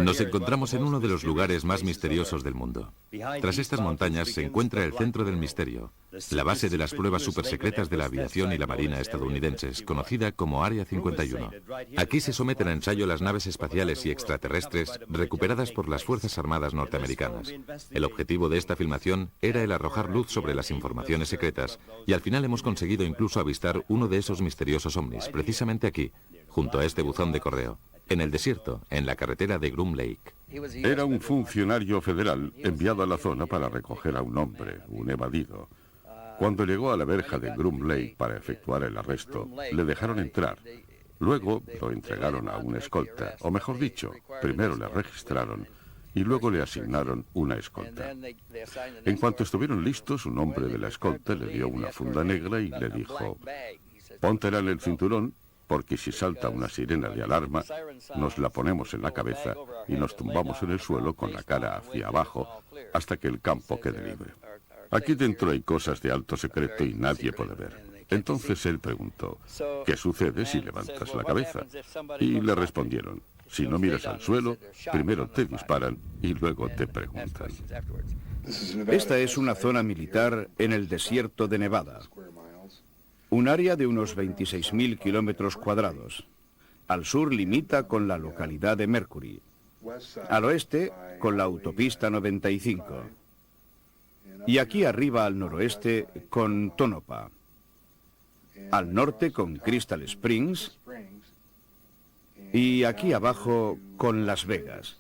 Nos encontramos en uno de los lugares más misteriosos del mundo. Tras estas montañas se encuentra el centro del misterio, la base de las pruebas supersecretas de la aviación y la marina estadounidenses, conocida como Área 51. Aquí se someten a ensayo las naves espaciales y extraterrestres recuperadas por las Fuerzas Armadas norteamericanas. El objetivo de esta filmación era el arrojar luz sobre las informaciones secretas, y al final hemos conseguido incluso avistar uno de esos misteriosos ovnis, precisamente aquí, junto a este buzón de correo, en el desierto, en la carretera de Groom Lake. Era un funcionario federal enviado a la zona para recoger a un hombre, un evadido. Cuando llegó a la verja de Groom Lake para efectuar el arresto, le dejaron entrar. Luego lo entregaron a una escolta, o mejor dicho, primero le registraron y luego le asignaron una escolta. En cuanto estuvieron listos, un hombre de la escolta le dio una funda negra y le dijo: póntela en el cinturón, porque si salta una sirena de alarma, nos la ponemos en la cabeza y nos tumbamos en el suelo con la cara hacia abajo hasta que el campo quede libre. Aquí dentro hay cosas de alto secreto y nadie puede ver. Entonces él preguntó: ¿qué sucede si levantas la cabeza? Y le respondieron: si no miras al suelo, primero te disparan y luego te preguntan. Esta es una zona militar en el desierto de Nevada. Un área de unos 26.000 kilómetros cuadrados. Al sur limita con la localidad de Mercury. Al oeste con la autopista 95. Y aquí arriba al noroeste con Tonopah. Al norte con Crystal Springs. Y aquí abajo con Las Vegas.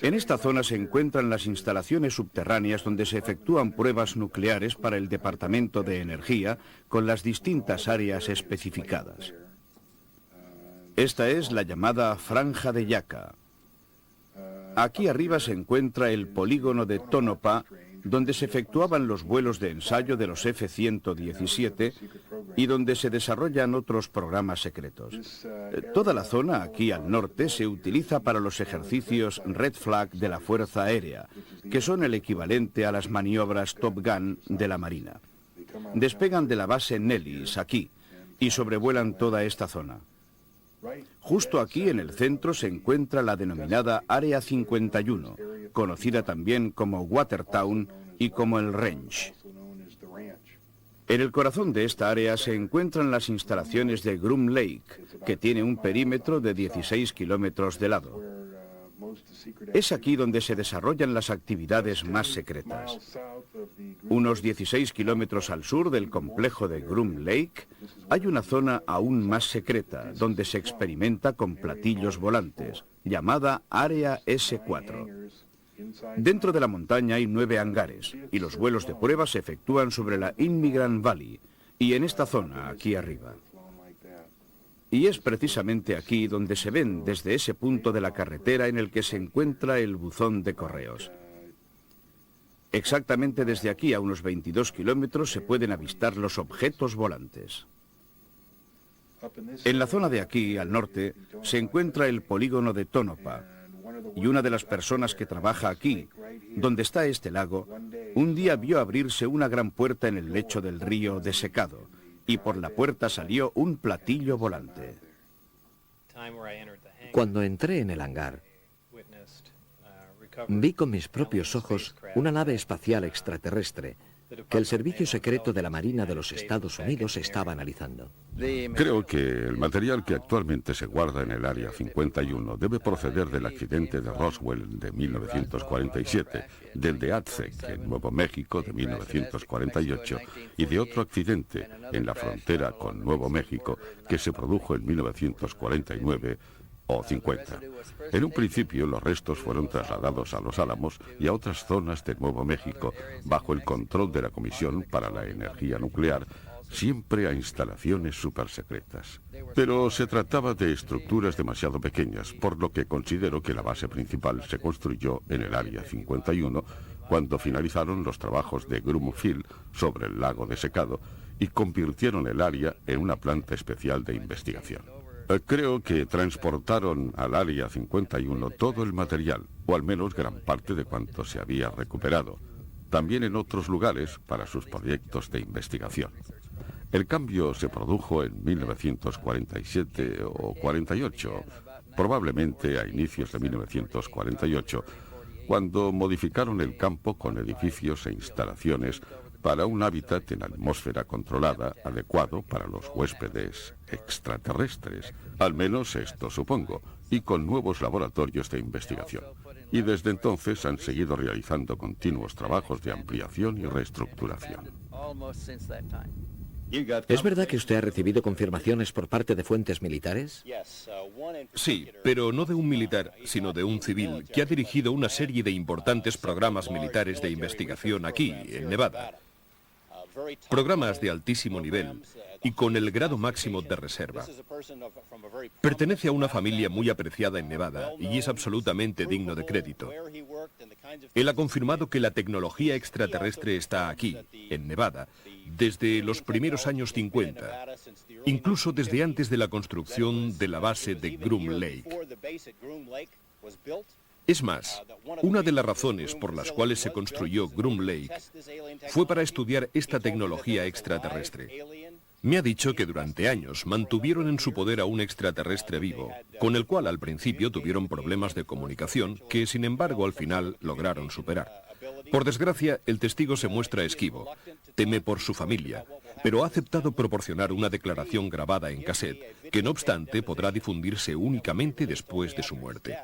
En esta zona se encuentran las instalaciones subterráneas donde se efectúan pruebas nucleares para el Departamento de Energía con las distintas áreas especificadas. Esta es la llamada Franja de Yucca. Aquí arriba se encuentra el polígono de Tonopah, donde se efectuaban los vuelos de ensayo de los F-117 y donde se desarrollan otros programas secretos. Toda la zona aquí al norte se utiliza para los ejercicios Red Flag de la Fuerza Aérea, que son el equivalente a las maniobras Top Gun de la Marina. Despegan de la base Nellis aquí y sobrevuelan toda esta zona. Justo aquí en el centro se encuentra la denominada Área 51, conocida también como Watertown y como el Range. En el corazón de esta área se encuentran las instalaciones de Groom Lake, que tiene un perímetro de 16 kilómetros de lado. Es aquí donde se desarrollan las actividades más secretas. Unos 16 kilómetros al sur del complejo de Groom Lake hay una zona aún más secreta donde se experimenta con platillos volantes, llamada Área S4. Dentro de la montaña hay 9 hangares y los vuelos de prueba se efectúan sobre la Immigrant Valley y en esta zona aquí arriba. Y es precisamente aquí donde se ven desde ese punto de la carretera en el que se encuentra el buzón de correos. Exactamente desde aquí a unos 22 kilómetros se pueden avistar los objetos volantes. En la zona de aquí, al norte, se encuentra el polígono de Tonopah. Y una de las personas que trabaja aquí, donde está este lago, un día vio abrirse una gran puerta en el lecho del río desecado. Y por la puerta salió un platillo volante. Cuando entré en el hangar, vi con mis propios ojos una nave espacial extraterrestre que el Servicio Secreto de la Marina de los Estados Unidos estaba analizando. Creo que el material que actualmente se guarda en el Área 51 debe proceder del accidente de Roswell de 1947, del de Aztec en Nuevo México de 1948 y de otro accidente en la frontera con Nuevo México que se produjo en 1949 o 50. En un principio los restos fueron trasladados a Los Álamos y a otras zonas de Nuevo México bajo el control de la Comisión para la Energía Nuclear, siempre a instalaciones supersecretas. Pero se trataba de estructuras demasiado pequeñas, por lo que considero que la base principal se construyó en el Área 51 cuando finalizaron los trabajos de Groom Field sobre el lago desecado y convirtieron el área en una planta especial de investigación. Creo que transportaron al Área 51 todo el material, o al menos gran parte de cuanto se había recuperado, también en otros lugares para sus proyectos de investigación. El cambio se produjo en 1947 o 48, probablemente a inicios de 1948, cuando modificaron el campo con edificios e instalaciones para un hábitat en atmósfera controlada adecuado para los huéspedes extraterrestres. Al menos esto supongo, y con nuevos laboratorios de investigación. Y desde entonces han seguido realizando continuos trabajos de ampliación y reestructuración. ¿Es verdad que usted ha recibido confirmaciones por parte de fuentes militares? Sí, pero no de un militar, sino de un civil, que ha dirigido una serie de importantes programas militares de investigación aquí, en Nevada. Programas de altísimo nivel y con el grado máximo de reserva. Pertenece a una familia muy apreciada en Nevada y es absolutamente digno de crédito. Él ha confirmado que la tecnología extraterrestre está aquí, en Nevada, desde los primeros años 50, incluso desde antes de la construcción de la base de Groom Lake. Es más, una de las razones por las cuales se construyó Groom Lake fue para estudiar esta tecnología extraterrestre. Me ha dicho que durante años mantuvieron en su poder a un extraterrestre vivo, con el cual al principio tuvieron problemas de comunicación que, sin embargo, al final lograron superar. Por desgracia, el testigo se muestra esquivo, teme por su familia, pero ha aceptado proporcionar una declaración grabada en cassette, que no obstante podrá difundirse únicamente después de su muerte.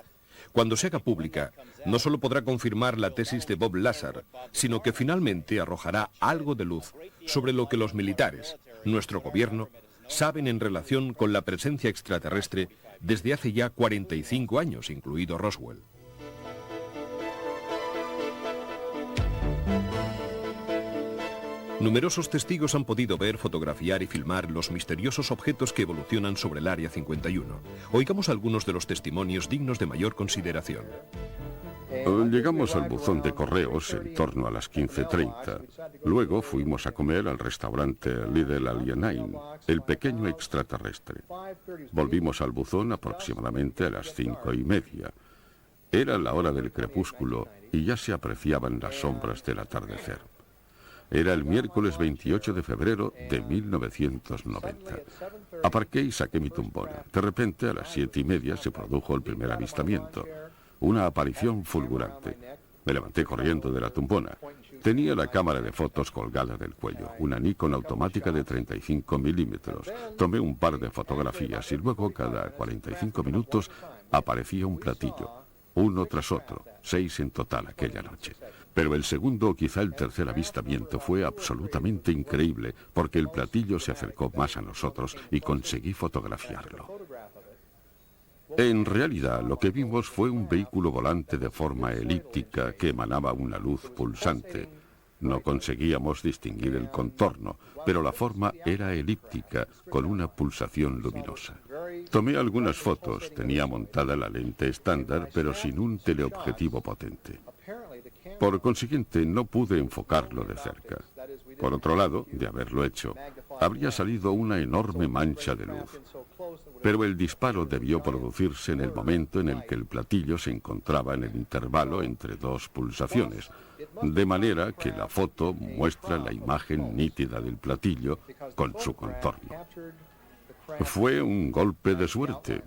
Cuando se haga pública, no solo podrá confirmar la tesis de Bob Lazar, sino que finalmente arrojará algo de luz sobre lo que los militares, nuestro gobierno, saben en relación con la presencia extraterrestre desde hace ya 45 años, incluido Roswell. Numerosos testigos han podido ver, fotografiar y filmar los misteriosos objetos que evolucionan sobre el Área 51. Oigamos algunos de los testimonios dignos de mayor consideración. Llegamos al buzón de correos en torno a las 15:30. Luego fuimos a comer al restaurante Little Alien, el pequeño extraterrestre. Volvimos al buzón aproximadamente a las 5:30. Era la hora del crepúsculo y ya se apreciaban las sombras del atardecer. Era el miércoles 28 de febrero de 1990. Aparqué y saqué mi tumbona. De repente, a las 7:30 se produjo el primer avistamiento. Una aparición fulgurante. Me levanté corriendo de la tumbona. Tenía la cámara de fotos colgada del cuello, una Nikon automática de 35 milímetros. Tomé un par de fotografías y luego, cada 45 minutos, aparecía un platillo. Uno tras otro, 6 en total aquella noche. Pero el segundo o quizá el tercer avistamiento fue absolutamente increíble, porque el platillo se acercó más a nosotros y conseguí fotografiarlo. En realidad, lo que vimos fue un vehículo volante de forma elíptica que emanaba una luz pulsante. No conseguíamos distinguir el contorno, pero la forma era elíptica, con una pulsación luminosa. Tomé algunas fotos, tenía montada la lente estándar, pero sin un teleobjetivo potente. Por consiguiente, no pude enfocarlo de cerca. Por otro lado, de haberlo hecho, habría salido una enorme mancha de luz. Pero el disparo debió producirse en el momento en el que el platillo se encontraba en el intervalo entre dos pulsaciones, de manera que la foto muestra la imagen nítida del platillo con su contorno. Fue un golpe de suerte.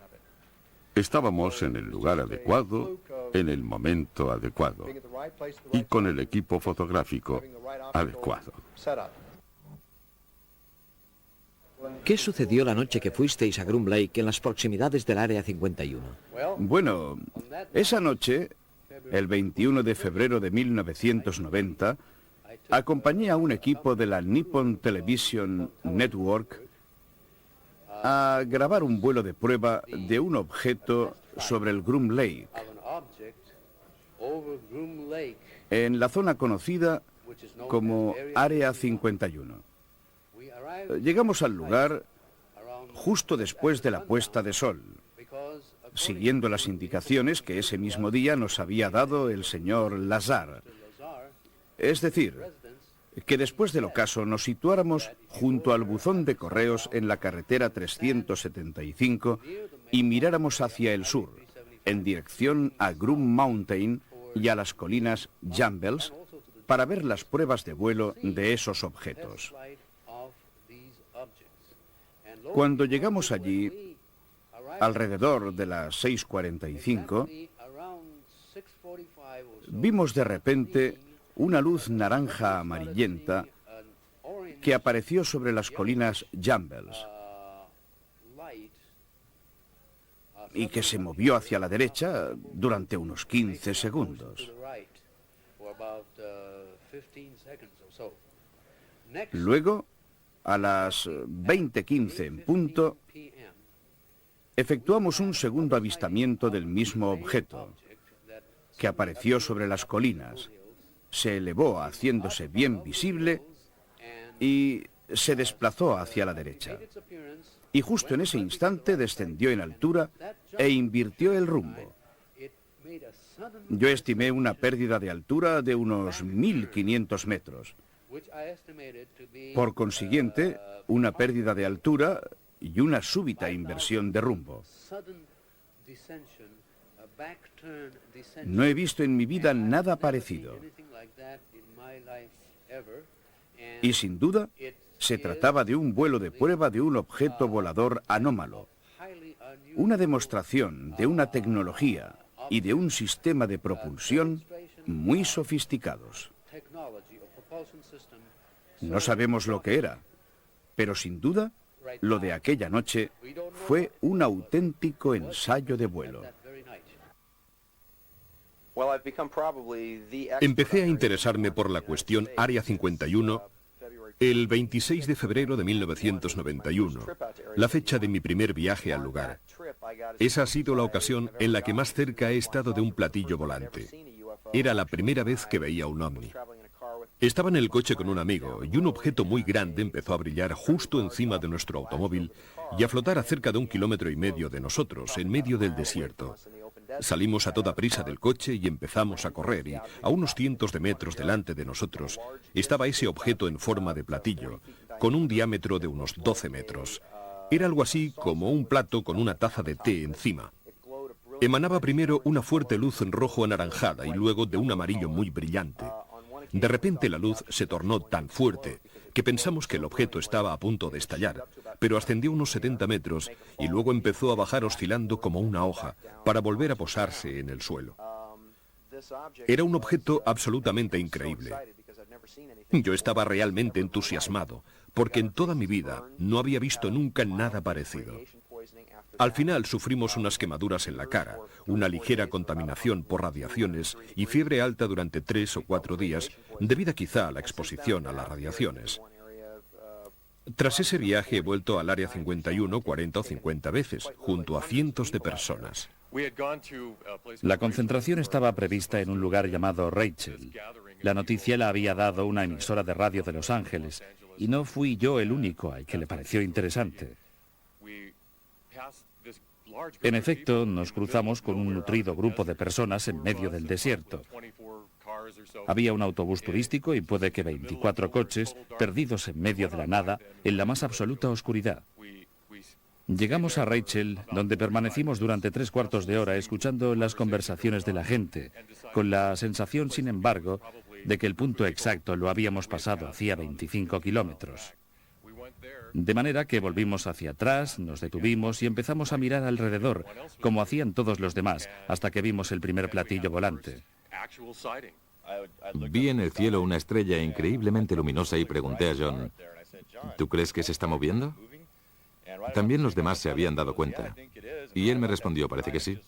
Estábamos en el lugar adecuado, en el momento adecuado, y con el equipo fotográfico adecuado. ¿Qué sucedió la noche que fuisteis a Groom Lake en las proximidades del Área 51? Bueno, esa noche, el 21 de febrero de 1990, acompañé a un equipo de la Nippon Television Network a grabar un vuelo de prueba de un objeto sobre el Groom Lake, en la zona conocida como Área 51. Llegamos al lugar justo después de la puesta de sol, siguiendo las indicaciones que ese mismo día nos había dado el señor Lazar. Es decir, que después del ocaso nos situáramos junto al buzón de correos en la carretera 375 y miráramos hacia el sur, en dirección a Groom Mountain y a las colinas Jumbles, para ver las pruebas de vuelo de esos objetos. Cuando llegamos allí, alrededor de las 6:45, vimos de repente una luz naranja amarillenta que apareció sobre las colinas Jumbles y que se movió hacia la derecha durante unos 15 segundos. Luego, a las 20:15 en punto, efectuamos un segundo avistamiento del mismo objeto, que apareció sobre las colinas, se elevó haciéndose bien visible y se desplazó hacia la derecha. Y justo en ese instante descendió en altura e invirtió el rumbo. Yo estimé una pérdida de altura de unos 1.500 metros. Por consiguiente, una pérdida de altura y una súbita inversión de rumbo. No he visto en mi vida nada parecido. Y sin duda, se trataba de un vuelo de prueba de un objeto volador anómalo. Una demostración de una tecnología y de un sistema de propulsión muy sofisticados. No sabemos lo que era, pero sin duda, lo de aquella noche fue un auténtico ensayo de vuelo. Empecé a interesarme por la cuestión Área 51 el 26 de febrero de 1991, la fecha de mi primer viaje al lugar. Esa ha sido la ocasión en la que más cerca he estado de un platillo volante. Era la primera vez que veía un ovni. Estaba en el coche con un amigo y un objeto muy grande empezó a brillar justo encima de nuestro automóvil y a flotar a cerca de 1,5 kilómetros de nosotros, en medio del desierto. Salimos a toda prisa del coche y empezamos a correr y a unos cientos de metros delante de nosotros estaba ese objeto en forma de platillo, con un diámetro de unos 12 metros. Era algo así como un plato con una taza de té encima. Emanaba primero una fuerte luz en rojo anaranjada y luego de un amarillo muy brillante. De repente la luz se tornó tan fuerte que pensamos que el objeto estaba a punto de estallar, pero ascendió unos 70 metros y luego empezó a bajar oscilando como una hoja para volver a posarse en el suelo. Era un objeto absolutamente increíble. Yo estaba realmente entusiasmado, porque en toda mi vida no había visto nunca nada parecido. Al final sufrimos unas quemaduras en la cara, una ligera contaminación por radiaciones y fiebre alta durante 3 o 4 días, debida quizá a la exposición a las radiaciones. Tras ese viaje he vuelto al Área 51 40 o 50 veces, junto a cientos de personas. La concentración estaba prevista en un lugar llamado Rachel. La noticia la había dado una emisora de radio de Los Ángeles, y no fui yo el único al que le pareció interesante. En efecto, nos cruzamos con un nutrido grupo de personas en medio del desierto. Había un autobús turístico y puede que 24 coches perdidos en medio de la nada, en la más absoluta oscuridad. Llegamos a Rachel, donde permanecimos durante 3/4 de hora escuchando las conversaciones de la gente, con la sensación, sin embargo, de que el punto exacto lo habíamos pasado hacía 25 kilómetros. De manera que volvimos hacia atrás, nos detuvimos y empezamos a mirar alrededor, como hacían todos los demás, hasta que vimos el primer platillo volante. Vi en el cielo una estrella increíblemente luminosa y pregunté a John, ¿tú crees que se está moviendo? También los demás se habían dado cuenta. Y él me respondió, parece que sí.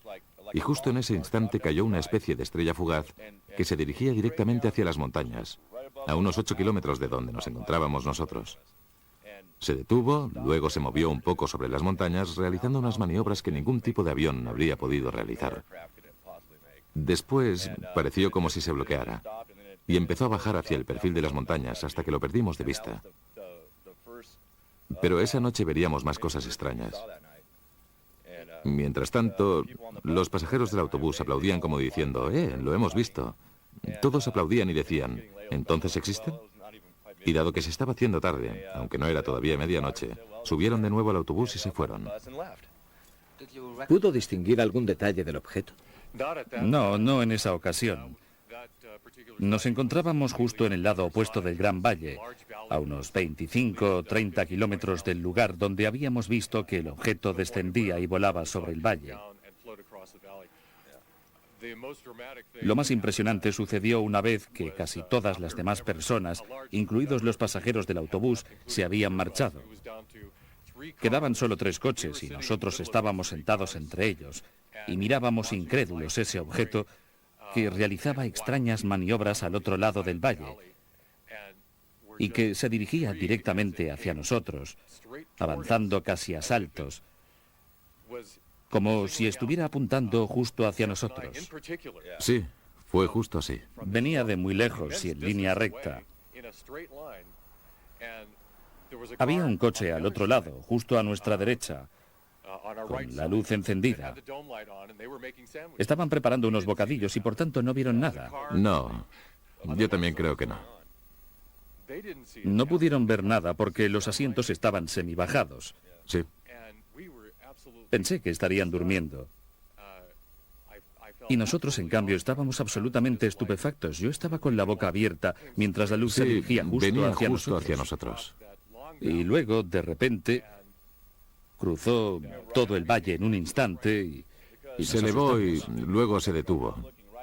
Y justo en ese instante cayó una especie de estrella fugaz que se dirigía directamente hacia las montañas, a unos 8 kilómetros de donde nos encontrábamos nosotros. Se detuvo, luego se movió un poco sobre las montañas, realizando unas maniobras que ningún tipo de avión habría podido realizar. Después pareció como si se bloqueara y empezó a bajar hacia el perfil de las montañas hasta que lo perdimos de vista. Pero esa noche veríamos más cosas extrañas. Mientras tanto, los pasajeros del autobús aplaudían como diciendo, lo hemos visto. Todos aplaudían y decían, ¿entonces existen? Y dado que se estaba haciendo tarde, aunque no era todavía medianoche, subieron de nuevo al autobús y se fueron. ¿Pudo distinguir algún detalle del objeto? No en esa ocasión. Nos encontrábamos justo en el lado opuesto del Gran Valle, a unos 25 o 30 kilómetros del lugar donde habíamos visto que el objeto descendía y volaba sobre el valle. Lo más impresionante sucedió una vez que casi todas las demás personas, incluidos los pasajeros del autobús, se habían marchado. Quedaban solo 3 coches y nosotros estábamos sentados entre ellos y mirábamos incrédulos ese objeto que realizaba extrañas maniobras al otro lado del valle y que se dirigía directamente hacia nosotros, avanzando casi a saltos, como si estuviera apuntando justo hacia nosotros. Sí, fue justo así. Venía de muy lejos y en línea recta. Había un coche al otro lado, justo a nuestra derecha, con la luz encendida. Estaban preparando unos bocadillos y por tanto no vieron nada. No, yo también creo que no. No pudieron ver nada porque los asientos estaban semibajados. Sí. Pensé que estarían durmiendo. Y nosotros, en cambio, estábamos absolutamente estupefactos. Yo estaba con la boca abierta mientras la luz se dirigía venía justo justo hacia hacia nosotros. Y luego, de repente, cruzó todo el valle en un instante y Se nos elevó y asustamos. luego se detuvo.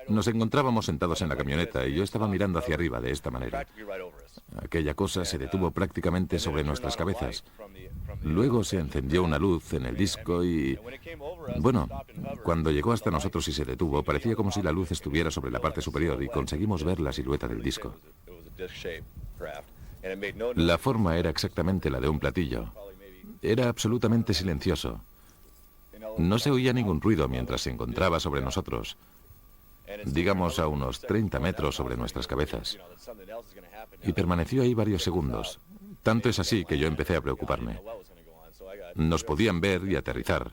Nos encontrábamos sentados en la camioneta y yo estaba mirando hacia arriba de esta manera. Aquella cosa se detuvo prácticamente sobre nuestras cabezas. Luego se encendió una luz en el disco y... Bueno, cuando llegó hasta nosotros y se detuvo, parecía como si la luz estuviera sobre la parte superior y conseguimos ver la silueta del disco. La forma era exactamente la de un platillo. Era absolutamente silencioso. No se oía ningún ruido mientras se encontraba sobre nosotros, digamos a unos 30 metros sobre nuestras cabezas. Y permaneció ahí varios segundos. Tanto es así que yo empecé a preocuparme. Nos podían ver y aterrizar.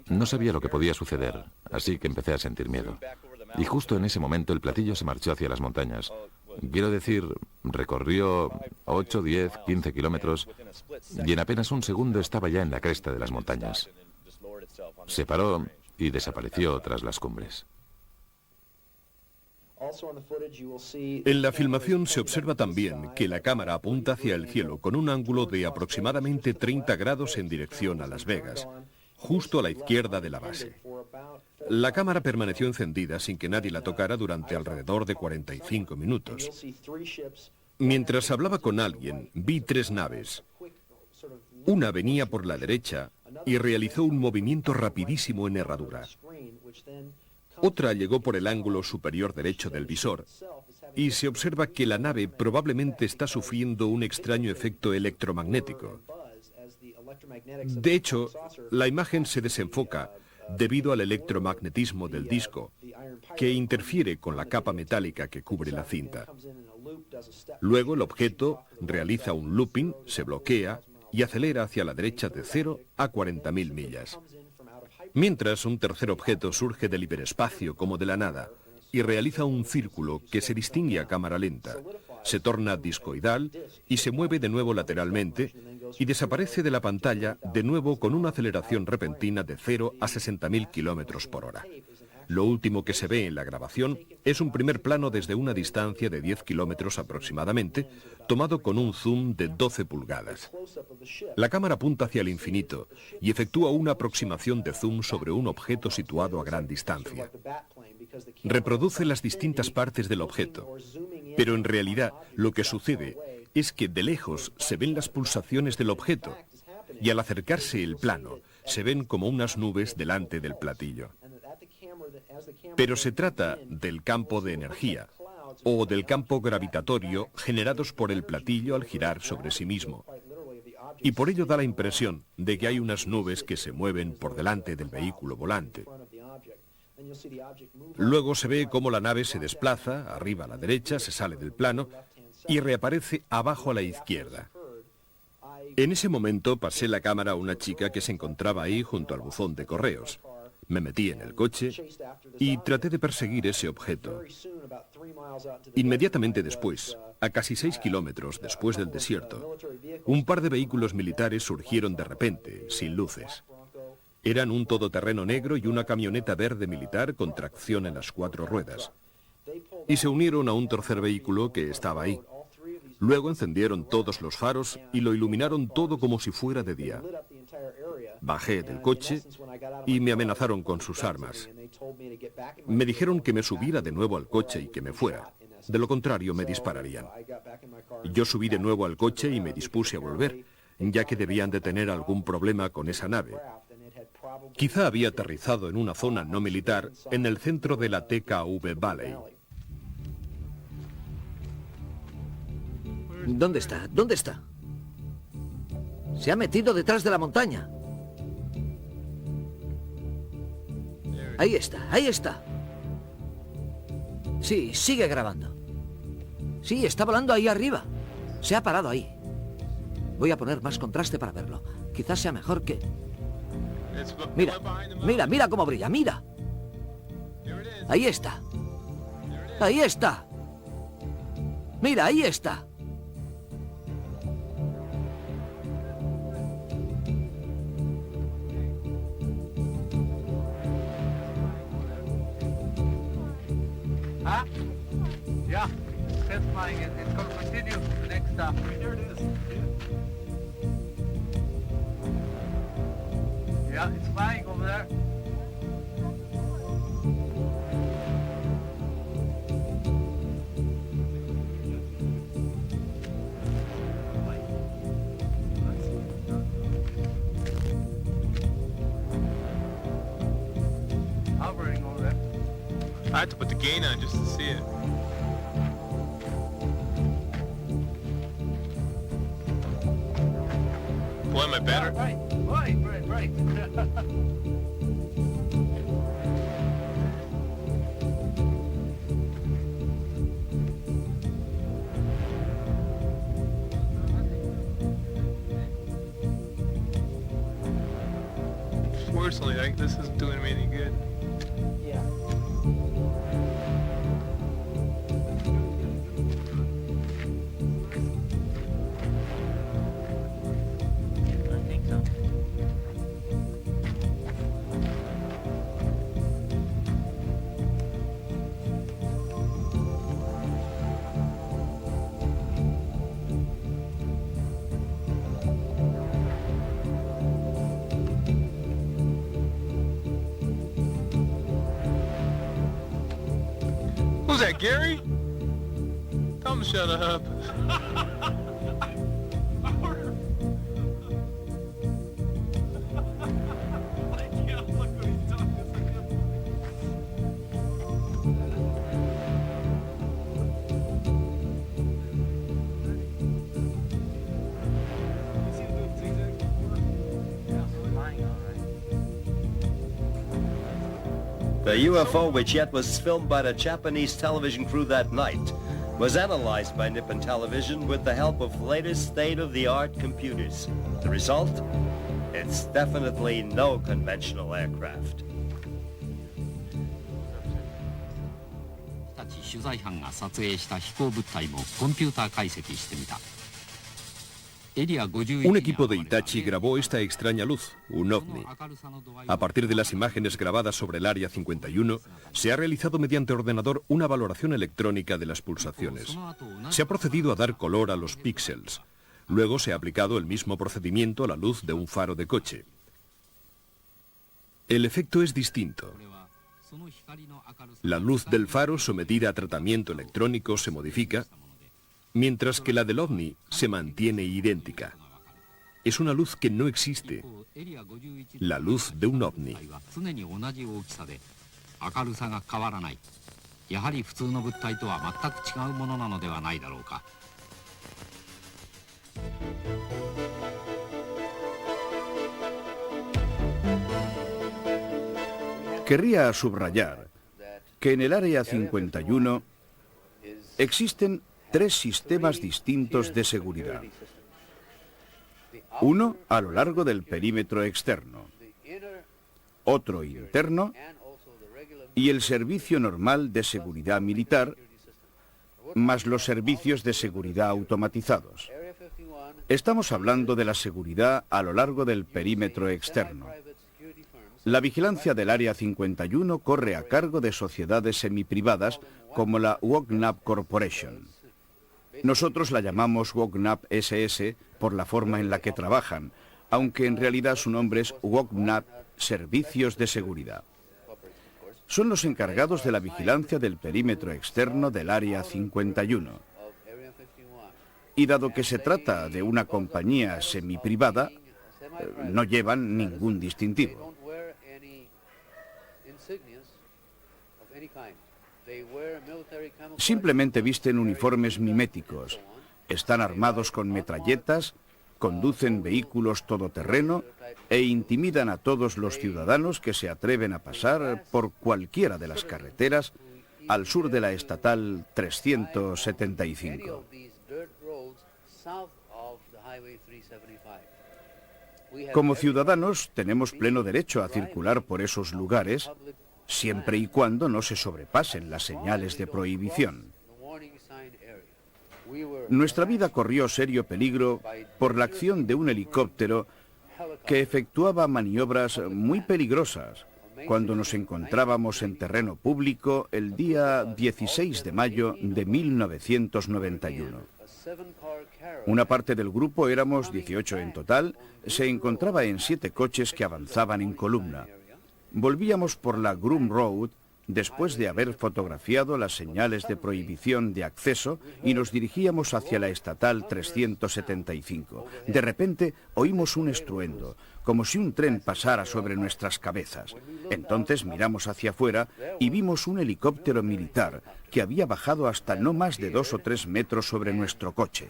No sabía lo que podía suceder, así que empecé a sentir miedo. Y justo en ese momento el platillo se marchó hacia las montañas. Quiero decir, recorrió 8, 10, 15 kilómetros y en apenas un segundo estaba ya en la cresta de las montañas. Se paró y desapareció tras las cumbres. En la filmación se observa también que la cámara apunta hacia el cielo con un ángulo de aproximadamente 30 grados en dirección a Las Vegas, justo a la izquierda de la base. La cámara permaneció encendida sin que nadie la tocara durante alrededor de 45 minutos. Mientras hablaba con alguien, vi 3 naves. Una venía por la derecha y realizó un movimiento rapidísimo en herradura. Otra llegó por el ángulo superior derecho del visor y se observa que la nave probablemente está sufriendo un extraño efecto electromagnético. De hecho, la imagen se desenfoca debido al electromagnetismo del disco, que interfiere con la capa metálica que cubre la cinta. Luego el objeto realiza un looping, se bloquea y acelera hacia la derecha de 0 a 40.000 millas. Mientras, un tercer objeto surge del hiperespacio como de la nada y realiza un círculo que se distingue a cámara lenta, se torna discoidal y se mueve de nuevo lateralmente y desaparece de la pantalla de nuevo con una aceleración repentina de 0 a 60.000 kilómetros por hora. Lo último que se ve en la grabación es un primer plano desde una distancia de 10 kilómetros aproximadamente, tomado con un zoom de 12 pulgadas. La cámara apunta hacia el infinito y efectúa una aproximación de zoom sobre un objeto situado a gran distancia. Reproduce las distintas partes del objeto, pero en realidad lo que sucede es que de lejos se ven las pulsaciones del objeto y al acercarse el plano se ven como unas nubes delante del platillo. Pero se trata del campo de energía o del campo gravitatorio generados por el platillo al girar sobre sí mismo. Y por ello da la impresión de que hay unas nubes que se mueven por delante del vehículo volante. Luego se ve cómo la nave se desplaza, arriba a la derecha, se sale del plano y reaparece abajo a la izquierda. En ese momento pasé la cámara a una chica que se encontraba ahí junto al buzón de correos. Me metí en el coche y traté de perseguir ese objeto. Inmediatamente después, a casi 6 kilómetros después del desierto, un par de vehículos militares surgieron de repente, sin luces. Eran un todoterreno negro y una camioneta verde militar con tracción en las 4 ruedas. y se unieron a un tercer vehículo que estaba ahí. Luego encendieron todos los faros y lo iluminaron todo como si fuera de día. Bajé del coche y me amenazaron con sus armas. Me dijeron que me subiera de nuevo al coche y que me fuera. De lo contrario, me dispararían. Yo subí de nuevo al coche y me dispuse a volver, ya que debían de tener algún problema con esa nave. Quizá había aterrizado en una zona no militar en el centro de la TKV Valley. ¿Dónde está? ¿Dónde está? Se ha metido detrás de la montaña. Ahí está, ahí está. Sí, sigue grabando. Sí, está volando ahí arriba. Se ha parado ahí. Voy a poner más contraste para verlo. Quizás sea mejor que... Mira, mira, mira cómo brilla, mira. Ahí está. Ahí está. Mira, ahí está. Yeah, test flying it. It's going to continue to the next stop. There it is. Yeah, it's flying over there. Hovering over there. I had to put the gain on just to see it. Boy, am I better. Right. Fortunately, like, this isn't doing me any good. Yeah. I think so. Who's that, Gary? Tell him to shut up. The UFO, which yet was filmed by the Japanese television crew that night, was analyzed by Nippon Television with the help of latest state-of-the-art computers. The result? It's definitely no conventional aircraft. 取材班が撮影した飛行物体もコンピューター解析してみた。 Un equipo de Hitachi grabó esta extraña luz, un ovni. A partir de las imágenes grabadas sobre el Área 51, se ha realizado mediante ordenador una valoración electrónica de las pulsaciones. Se ha procedido a dar color a los píxeles. Luego se ha aplicado el mismo procedimiento a la luz de un faro de coche. El efecto es distinto. La luz del faro sometida a tratamiento electrónico se modifica, mientras que la del ovni se mantiene idéntica. Es una luz que no existe, la luz de un ovni. Querría subrayar que en el Área 51 existen 3 sistemas distintos de seguridad. Uno a lo largo del perímetro externo, otro interno y el servicio normal de seguridad militar, más los servicios de seguridad automatizados. Estamos hablando de la seguridad a lo largo del perímetro externo. La vigilancia del Área 51 corre a cargo de sociedades semiprivadas como la WOGNAP Corporation. Nosotros la llamamos WOGNAP SS por la forma en la que trabajan, aunque en realidad su nombre es WOGNAP Servicios de Seguridad. Son los encargados de la vigilancia del perímetro externo del Área 51. Y dado que se trata de una compañía semiprivada, no llevan ningún distintivo. Simplemente visten uniformes miméticos, están armados con metralletas, conducen vehículos todoterreno e intimidan a todos los ciudadanos que se atreven a pasar por cualquiera de las carreteras al sur de la estatal 375. Como ciudadanos tenemos pleno derecho a circular por esos lugares siempre y cuando no se sobrepasen las señales de prohibición. Nuestra vida corrió serio peligro por la acción de un helicóptero que efectuaba maniobras muy peligrosas cuando nos encontrábamos en terreno público el día 16 de mayo de 1991. Una parte del grupo, éramos 18 en total, se encontraba en 7 coches que avanzaban en columna. Volvíamos por la Groom Road después de haber fotografiado las señales de prohibición de acceso y nos dirigíamos hacia la estatal 375. De repente oímos un estruendo, como si un tren pasara sobre nuestras cabezas. Entonces miramos hacia afuera y vimos un helicóptero militar que había bajado hasta no más de 2 o 3 metros sobre nuestro coche.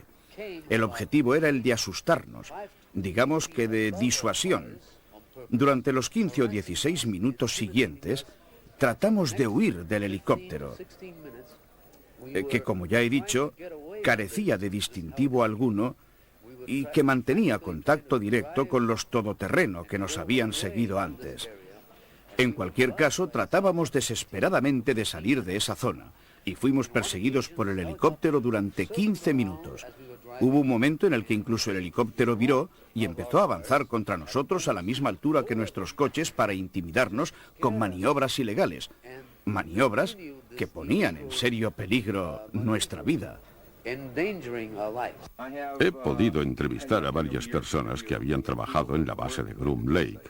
El objetivo era el de asustarnos, digamos que de disuasión. Durante los 15 o 16 minutos siguientes, tratamos de huir del helicóptero, que, como ya he dicho, carecía de distintivo alguno y que mantenía contacto directo con los todoterreno que nos habían seguido antes. En cualquier caso, tratábamos desesperadamente de salir de esa zona y fuimos perseguidos por el helicóptero durante 15 minutos. Hubo un momento en el que incluso el helicóptero viró y empezó a avanzar contra nosotros a la misma altura que nuestros coches para intimidarnos con maniobras ilegales. Maniobras que ponían en serio peligro nuestra vida. He podido entrevistar a varias personas que habían trabajado en la base de Groom Lake.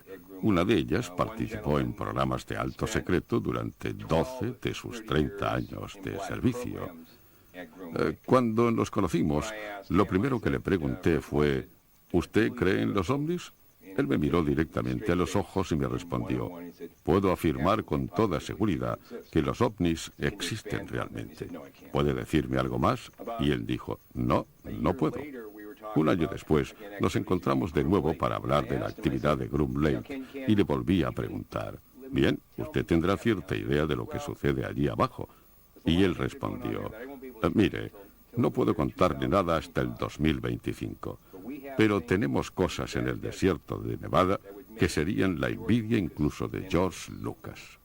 Una de ellas participó en programas de alto secreto durante 12 de sus 30 años de servicio. Cuando nos conocimos, lo primero que le pregunté fue, ¿usted cree en los ovnis? Él me miró directamente a los ojos y me respondió, puedo afirmar con toda seguridad que los ovnis existen realmente. ¿Puede decirme algo más? Y él dijo, no, no puedo. Un año después, nos encontramos de nuevo para hablar de la actividad de Groom Lake y le volví a preguntar, bien, usted tendrá cierta idea de lo que sucede allí abajo. Y él respondió, mire, no puedo contarle nada hasta el 2025, pero tenemos cosas en el desierto de Nevada que serían la envidia incluso de George Lucas.